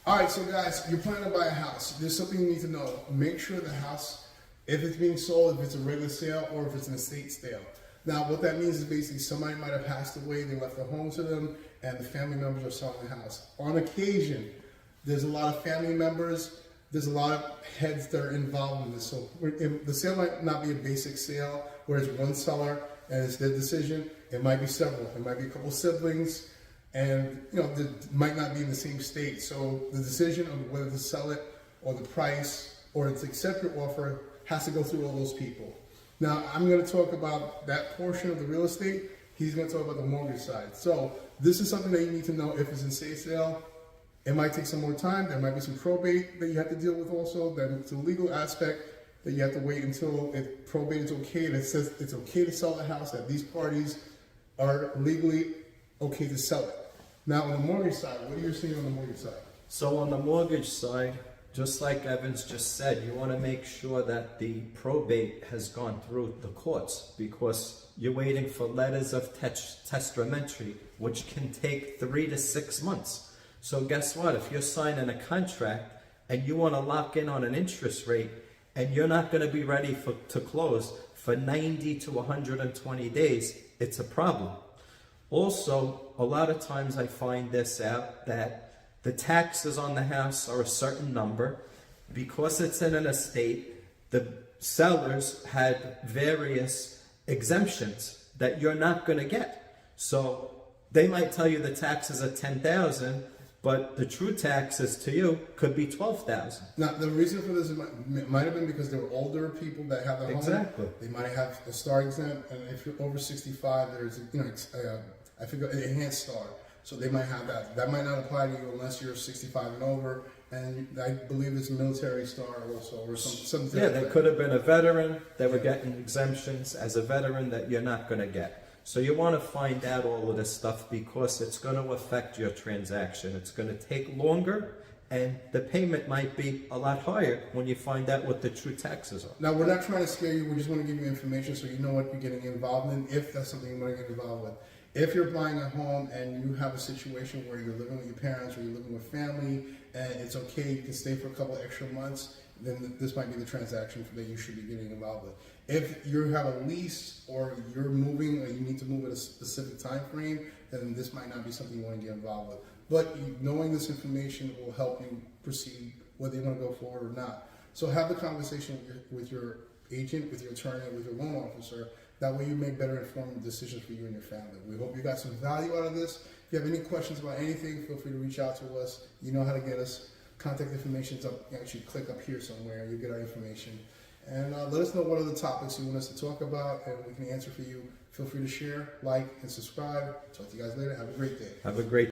All right, so guys, you're planning to buy a house. There's something you need to know. Make sure the house, if it's being sold, if it's a regular sale or if it's an estate sale. Now, what that means is basically somebody might have passed away, they left a home to them, and the family members are selling the house. On occasion, there's a lot of family members, there's a lot of heads that are involved in this. So the sale might not be a basic sale where it's one seller and it's their decision. It might be several. It might be a couple siblings, and they might not be in the same state. So the decision of whether to sell it or the price or to accept your offer has to go through all those people. Now, I'm going to talk about that portion of the real estate. He's going to talk about the mortgage side. So this is something that you need to know if it's an estate sale. It might take some more time. There might be some probate that you have to deal with also. Then it's a legal aspect that you have to wait until probate is okay. That says it's okay to sell the house, that these parties are legally okay to sell it. Now, on the mortgage side, what are you seeing on the mortgage side? So on the mortgage side, just like Evans just said, you want to make sure that the probate has gone through the courts, because you're waiting for letters of testamentary, which can take 3 to 6 months. So guess what? If you're signing a contract and you want to lock in on an interest rate and you're not going to be ready to close for 90 to 120 days, it's a problem. Also, a lot of times I find this out, that the taxes on the house are a certain number. Because it's in an estate, the sellers had various exemptions that you're not going to get. So they might tell you the taxes are $10,000, but the true taxes to you could be $12,000. Now, the reason for this might have been because they were older people that have the home. Exactly. They might have a star exempt, and if you're over 65, there's I forget, an enhanced star. So they might have that. That might not apply to you unless you're 65 and over. And I believe it's a military star also, or something. Yeah, they could have been a veteran. They were getting exemptions as a veteran that you're not going to get. So you want to find out all of this stuff, because it's going to affect your transaction. It's going to take longer, and the payment might be a lot higher when you find out what the true taxes are. Now, we're not trying to scare you. We just want to give you information so you know what you're getting involved in, if that's something you want to get involved with. If you're buying a home and you have a situation where you're living with your parents or you're living with family and it's okay, you can stay for a couple extra months, then this might be the transaction that you should be getting involved with. If you have a lease or you're moving or you need to move at a specific time frame, then this might not be something you want to get involved with. But knowing this information will help you proceed whether you want to go forward or not. So have the conversation with your agent, with your attorney, with your loan officer. That way you make better informed decisions for you and your family. We hope you got some value out of this. If you have any questions about anything, feel free to reach out to us. You know how to get us. Contact information is up. Actually, click up here somewhere. You'll get our information. And let us know what other topics you want us to talk about, and we can answer for you. Feel free to share, like, and subscribe. Talk to you guys later. Have a great day. Have a great